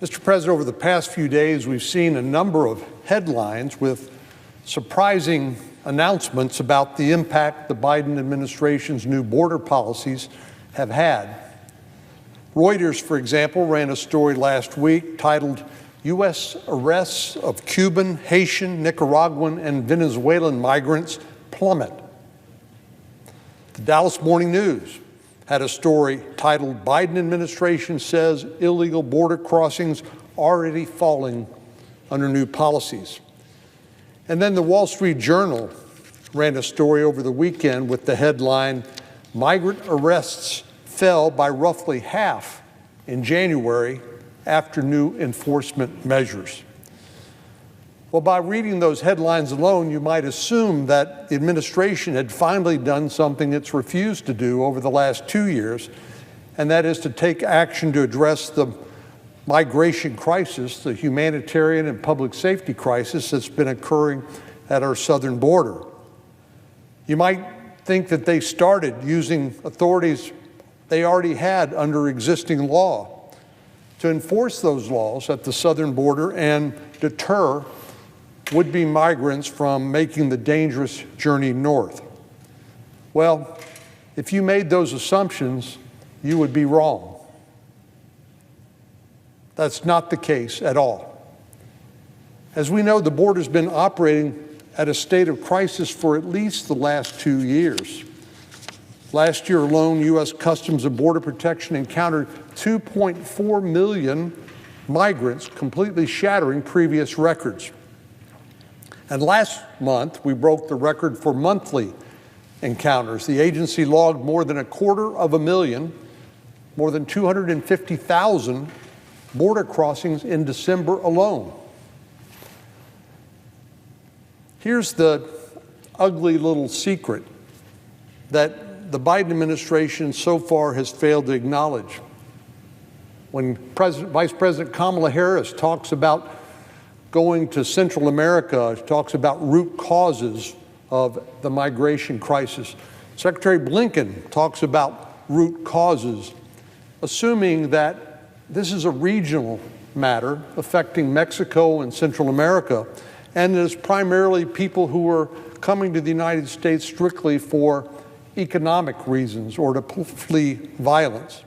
Mr. President, over the past few days, we've seen a number of headlines with surprising announcements about the impact the Biden administration's new border policies have had. Reuters, for example, ran a story last week titled, "U.S. Arrests of Cuban, Haitian, Nicaraguan, and Venezuelan Migrants Plummet." The Dallas Morning News had a story titled, "Biden Administration Says Illegal Border Crossings Already Falling Under New Policies." And then the Wall Street Journal ran a story over the weekend with the headline, "Migrant Arrests Fell by Roughly Half in January After New Enforcement Measures." Well, by reading those headlines alone, you might assume that the administration had finally done something it's refused to do over the last 2 years, and that is to take action to address the migration crisis, the humanitarian and public safety crisis that's been occurring at our southern border. You might think that they started using authorities they already had under existing law to enforce those laws at the southern border and deter would-be migrants from making the dangerous journey north. Well, if you made those assumptions, you would be wrong. That's not the case at all. As we know, the border's been operating at a state of crisis for at least the last 2 years. Last year alone, U.S. Customs and Border Protection encountered 2.4 million migrants, completely shattering previous records. And last month, we broke the record for monthly encounters. The agency logged more than 250,000, more than 250,000 border crossings in December alone. Here's the ugly little secret that the Biden administration so far has failed to acknowledge. When Vice President Kamala Harris talks about going to Central America, talks about root causes of the migration crisis, Secretary Blinken talks about root causes, assuming that this is a regional matter affecting Mexico and Central America, and it is primarily people who are coming to the United States strictly for economic reasons or to flee violence.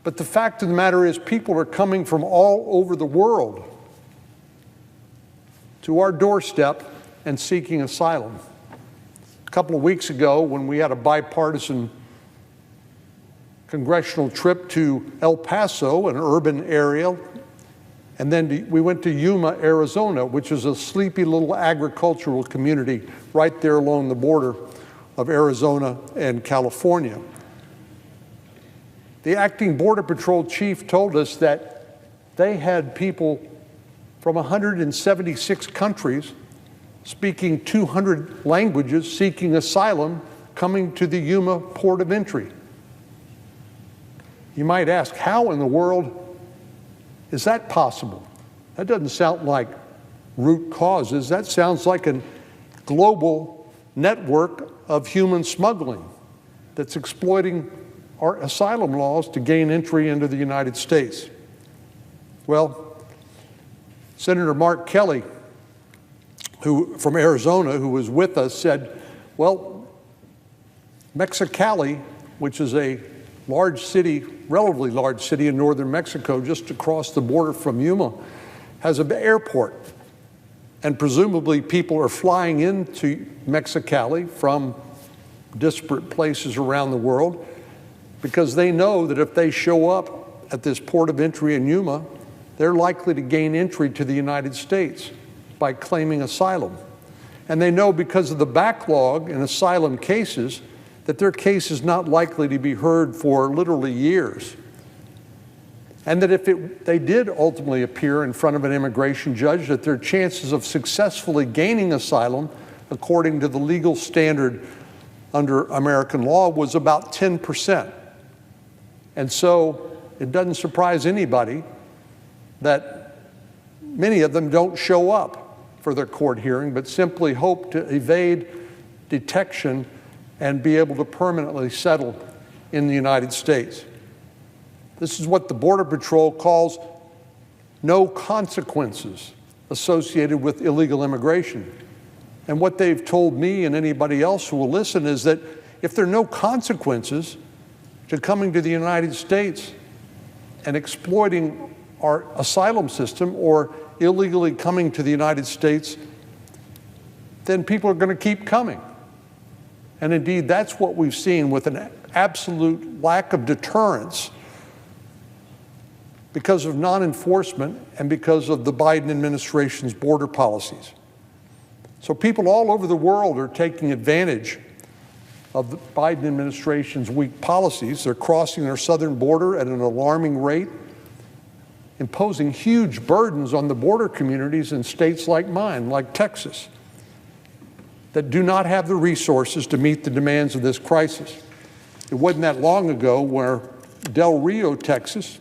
But the fact of the matter is, people are coming from all over the world to our doorstep and seeking asylum. A couple of weeks ago, when we had a bipartisan congressional trip to El Paso, an urban area, and then we went to Yuma, Arizona, which is a sleepy little agricultural community right there along the border of Arizona and California. The acting Border Patrol chief told us that they had people from 176 countries speaking 200 languages seeking asylum coming to the Yuma port of entry. You might ask, how in the world is that possible? That doesn't sound like root causes. That sounds like a global network of human smuggling that's exploiting our asylum laws to gain entry into the United States. Well, Senator Mark Kelly, from Arizona, who was with us, said, well, Mexicali, which is a large city, relatively large city in northern Mexico, just across the border from Yuma, has an airport. And presumably people are flying into Mexicali from disparate places around the world because they know that if they show up at this port of entry in Yuma, they're likely to gain entry to the United States by claiming asylum. And they know because of the backlog in asylum cases that their case is not likely to be heard for literally years. And that if they did ultimately appear in front of an immigration judge, that their chances of successfully gaining asylum, according to the legal standard under American law, was about 10%. And so it doesn't surprise anybody that many of them don't show up for their court hearing, but simply hope to evade detection and be able to permanently settle in the United States. This is what the Border Patrol calls no consequences associated with illegal immigration. And what they've told me and anybody else who will listen is that if there are no consequences to coming to the United States and exploiting our asylum system or illegally coming to the United States, then people are going to keep coming. And indeed, that's what we've seen with an absolute lack of deterrence because of non-enforcement and because of the Biden administration's border policies. So people all over the world are taking advantage of the Biden administration's weak policies. They're crossing our southern border at an alarming rate, imposing huge burdens on the border communities in states like mine, like Texas, that do not have the resources to meet the demands of this crisis. It wasn't that long ago where Del Rio, Texas,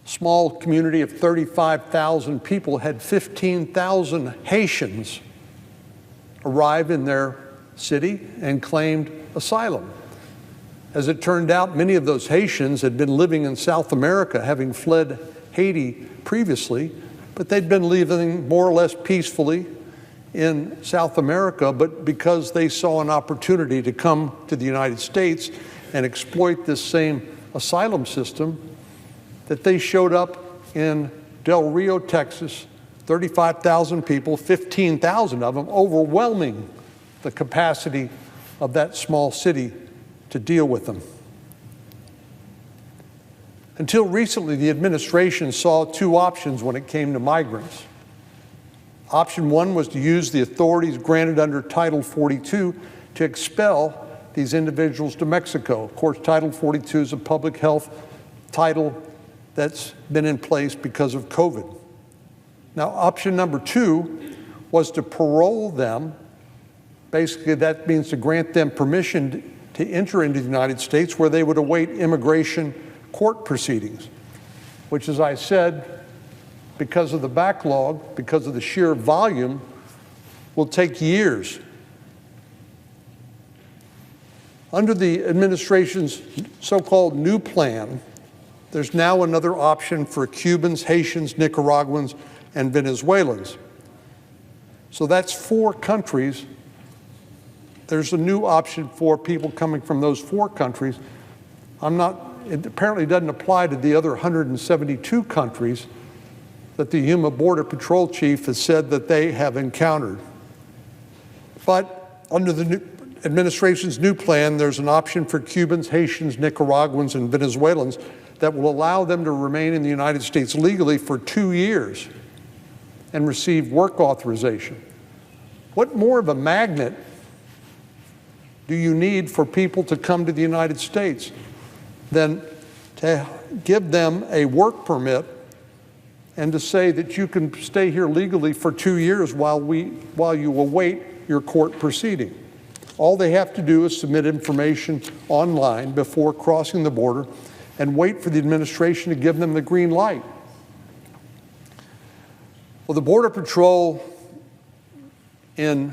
small community of 35,000 people, had 15,000 Haitians arrive in their city and claimed asylum. As it turned out, many of those Haitians had been living in South America, having fled Haiti previously, but they'd been living more or less peacefully in South America, but because they saw an opportunity to come to the United States and exploit this same asylum system, that they showed up in Del Rio, Texas, 35,000 people, 15,000 of them, overwhelming the capacity of that small city to deal with them. Until recently, the administration saw two options when it came to migrants. Option one was to use the authorities granted under Title 42 to expel these individuals to Mexico. Of course, Title 42 is a public health title that's been in place because of COVID. Now, option number two was to parole them. Basically, that means to grant them permission to enter into the United States, where they would await immigration court proceedings, which, as I said, because of the backlog, because of the sheer volume, will take years. Under the administration's so-called new plan, there's now another option for Cubans, Haitians, Nicaraguans, and Venezuelans. So that's 4 countries. There's a new option for people coming from those 4 countries. It apparently doesn't apply to the other 172 countries that the Yuma Border Patrol chief has said that they have encountered. But under the administration's new plan, there's an option for Cubans, Haitians, Nicaraguans, and Venezuelans that will allow them to remain in the United States legally for 2 years and receive work authorization. What more of a magnet do you need for people to come to the United States than to give them a work permit and to say that you can stay here legally for 2 years while you await your court proceeding? All they have to do is submit information online before crossing the border and wait for the administration to give them the green light. Well, the Border Patrol, in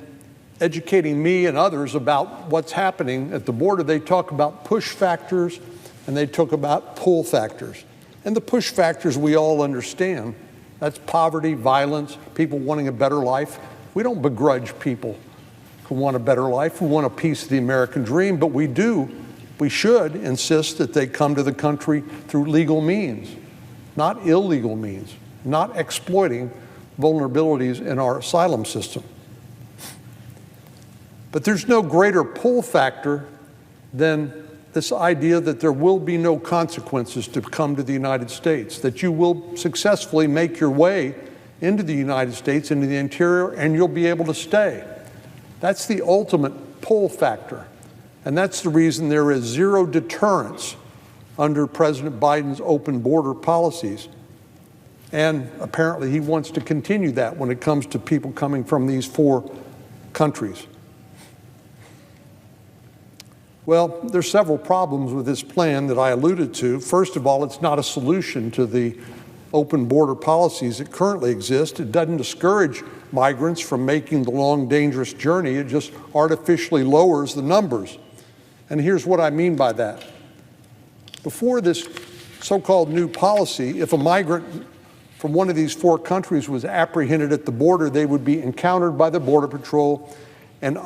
educating me and others about what's happening at the border, they talk about push factors and they talk about pull factors. And the push factors we all understand. That's poverty, violence, people wanting a better life. We don't begrudge people who want a better life, who want a piece of the American dream, but we should insist that they come to the country through legal means, not illegal means, not exploiting vulnerabilities in our asylum system. But there's no greater pull factor than this idea that there will be no consequences to come to the United States, that you will successfully make your way into the United States, into the interior, and you'll be able to stay. That's the ultimate pull factor. And that's the reason there is zero deterrence under President Biden's open border policies. And apparently he wants to continue that when it comes to people coming from these 4 countries. Well, there's several problems with this plan that I alluded to. First of all, it's not a solution to the open border policies that currently exist. It doesn't discourage migrants from making the long, dangerous journey. It just artificially lowers the numbers. And here's what I mean by that. Before this so-called new policy, if a migrant from one of these 4 countries was apprehended at the border, they would be encountered by the Border Patrol and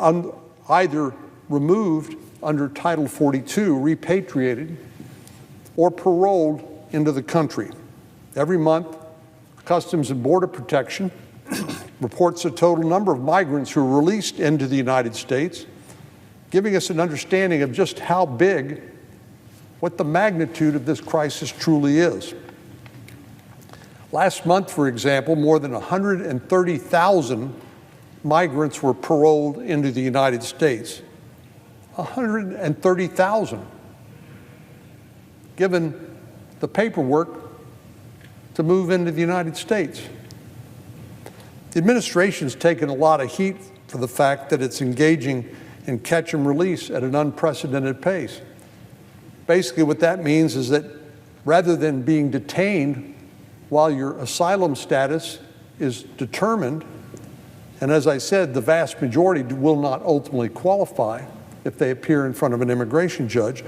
either removed under Title 42, repatriated, or paroled into the country. Every month, Customs and Border Protection reports the total number of migrants who are released into the United States, giving us an understanding of just how big, what the magnitude of this crisis truly is. Last month, for example, more than 130,000 migrants were paroled into the United States. 130,000, given the paperwork to move into the United States. The administration's taken a lot of heat for the fact that it's engaging in catch and release at an unprecedented pace. Basically, what that means is that rather than being detained while your asylum status is determined, and as I said, the vast majority will not ultimately qualify if they appear in front of an immigration judge,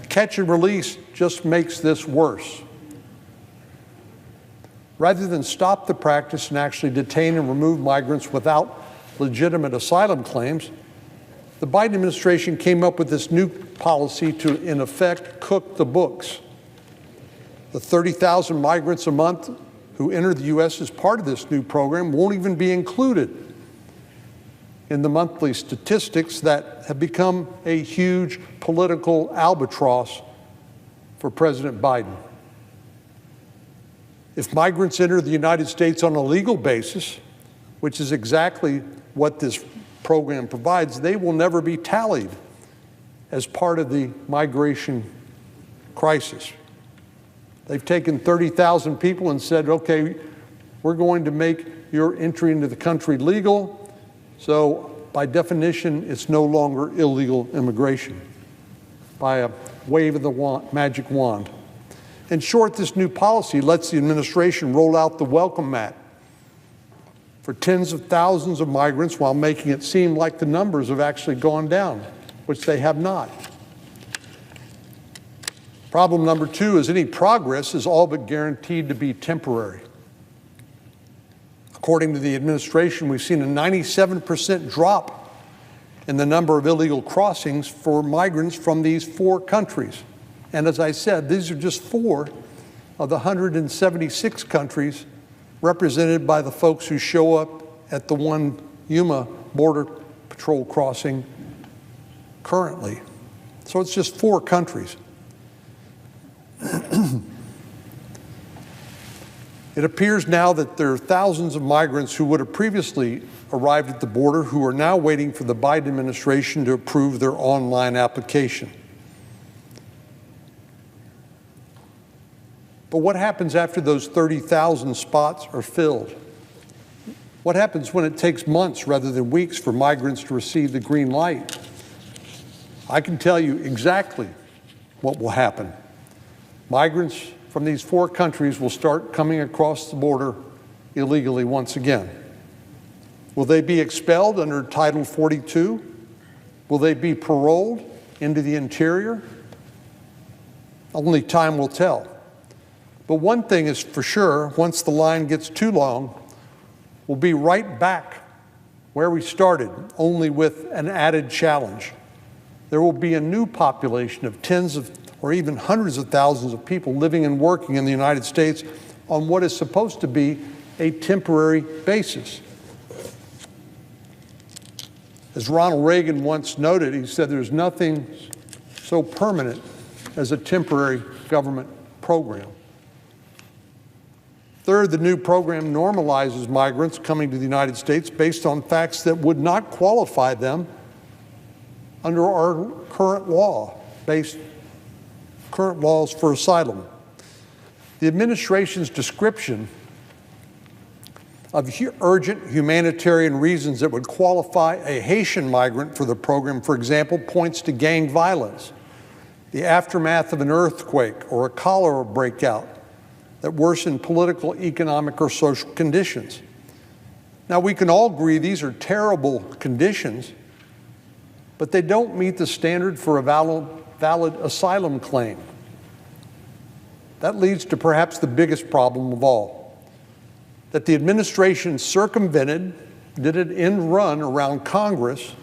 catch and release just makes this worse. Rather than stop the practice and actually detain and remove migrants without legitimate asylum claims, the Biden administration came up with this new policy to, in effect, cook the books. The 30,000 migrants a month who enter the U.S. as part of this new program won't even be included in the monthly statistics that have become a huge political albatross for President Biden. If migrants enter the United States on a legal basis, which is exactly what this program provides, they will never be tallied as part of the migration crisis. They've taken 30,000 people and said, okay, we're going to make your entry into the country legal, so by definition, it's no longer illegal immigration by a wave of the magic wand. In short, this new policy lets the administration roll out the welcome mat for tens of thousands of migrants while making it seem like the numbers have actually gone down, which they have not. Problem number 2 is any progress is all but guaranteed to be temporary. According to the administration, we've seen a 97% drop in the number of illegal crossings for migrants from these 4 countries. And as I said, these are just 4 of the 176 countries represented by the folks who show up at the one Yuma Border Patrol crossing currently. So it's just 4 countries. It appears now that there are thousands of migrants who would have previously arrived at the border who are now waiting for the Biden administration to approve their online application. But what happens after those 30,000 spots are filled? What happens when it takes months rather than weeks for migrants to receive the green light? I can tell you exactly what will happen. Migrants from these 4 countries will start coming across the border illegally once again. Will they be expelled under Title 42? Will they be paroled into the interior? Only time will tell. But one thing is for sure, once the line gets too long, we'll be right back where we started, only with an added challenge. There will be a new population of tens of or even hundreds of thousands of people living and working in the United States on what is supposed to be a temporary basis. As Ronald Reagan once noted, he said there's nothing so permanent as a temporary government program. Third, the new program normalizes migrants coming to the United States based on facts that would not qualify them under our current laws for asylum. The administration's description of urgent humanitarian reasons that would qualify a Haitian migrant for the program, for example, points to gang violence, the aftermath of an earthquake, or a cholera breakout that worsen political, economic, or social conditions. Now, we can all agree these are terrible conditions, but they don't meet the standard for a valid asylum claim. That leads to perhaps the biggest problem of all, that the administration circumvented, did an end run around Congress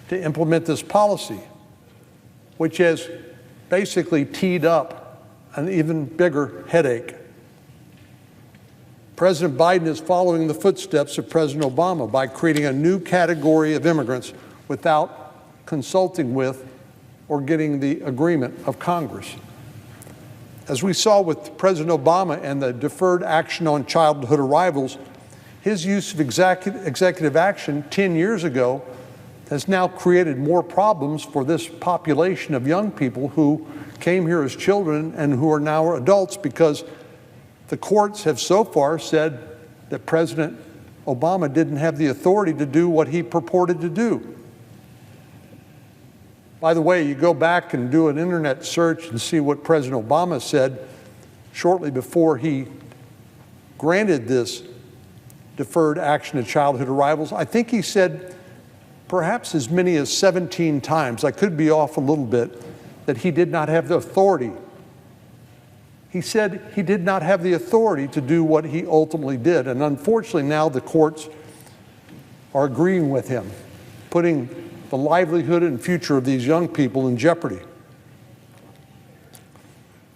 to implement this policy, which has basically teed up an even bigger headache. President Biden is following the footsteps of President Obama by creating a new category of immigrants without consulting with or getting the agreement of Congress. As we saw with President Obama and the Deferred Action on Childhood Arrivals, his use of executive action 10 years ago has now created more problems for this population of young people who came here as children and who are now adults, because the courts have so far said that President Obama didn't have the authority to do what he purported to do. By the way, you go back and do an internet search and see what President Obama said shortly before he granted this deferred action to childhood arrivals. I think he said perhaps as many as 17 times, I could be off a little bit, that he did not have the authority. He said he did not have the authority to do what he ultimately did. And unfortunately, now the courts are agreeing with him, putting the livelihood and future of these young people in jeopardy.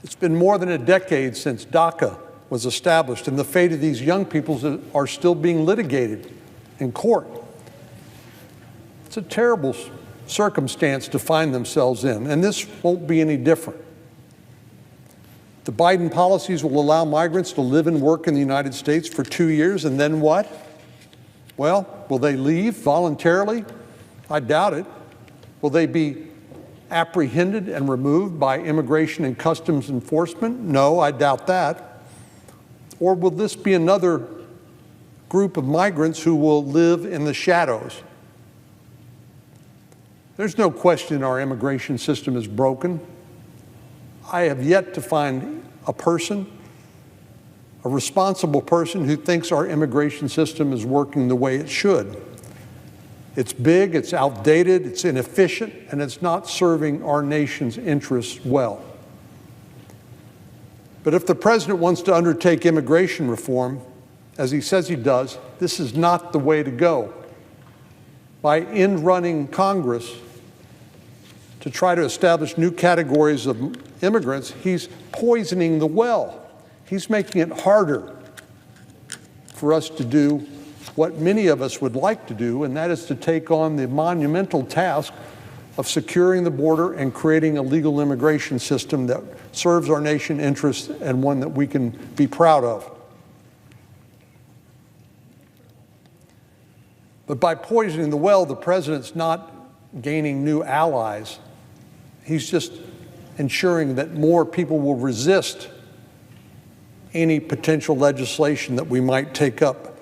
It's been more than a decade since DACA was established, and the fate of these young people are still being litigated in court. It's a terrible circumstance to find themselves in, and this won't be any different. The Biden policies will allow migrants to live and work in the United States for 2 years, and then what? Well, will they leave voluntarily? I doubt it. Will they be apprehended and removed by Immigration and Customs Enforcement? No, I doubt that. Or will this be another group of migrants who will live in the shadows? There's no question our immigration system is broken. I have yet to find a person, a responsible person, who thinks our immigration system is working the way it should. It's big, it's outdated, it's inefficient, and it's not serving our nation's interests well. But if the president wants to undertake immigration reform, as he says he does, this is not the way to go. By end-running Congress to try to establish new categories of immigrants, he's poisoning the well. He's making it harder for us to do what many of us would like to do, and that is to take on the monumental task of securing the border and creating a legal immigration system that serves our nation's interests and one that we can be proud of. But by poisoning the well, the president's not gaining new allies. He's just ensuring that more people will resist any potential legislation that we might take up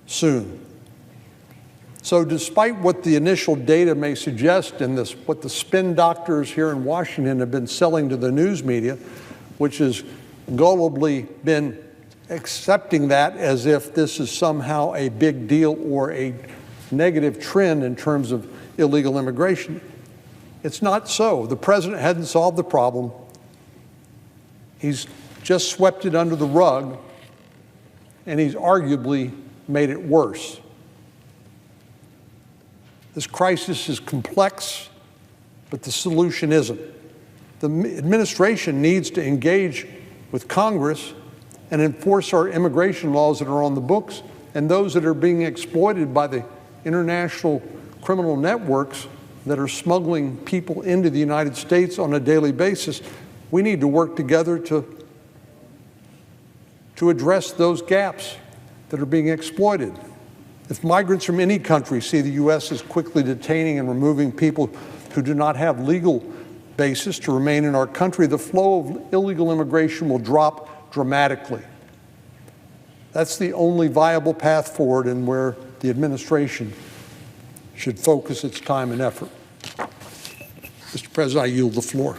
soon. So despite what the initial data may suggest and what the spin doctors here in Washington have been selling to the news media, which has gullibly been accepting that as if this is somehow a big deal or a negative trend in terms of illegal immigration, it's not so. The president hadn't solved the problem. He's just swept it under the rug, and he's arguably made it worse. This crisis is complex, but the solution isn't. The administration needs to engage with Congress and enforce our immigration laws that are on the books and those that are being exploited by the international criminal networks that are smuggling people into the United States on a daily basis. We need to work together to address those gaps that are being exploited. If migrants from any country see the U.S. as quickly detaining and removing people who do not have legal basis to remain in our country, the flow of illegal immigration will drop dramatically. That's the only viable path forward and where the administration should focus its time and effort. Mr. President, I yield the floor.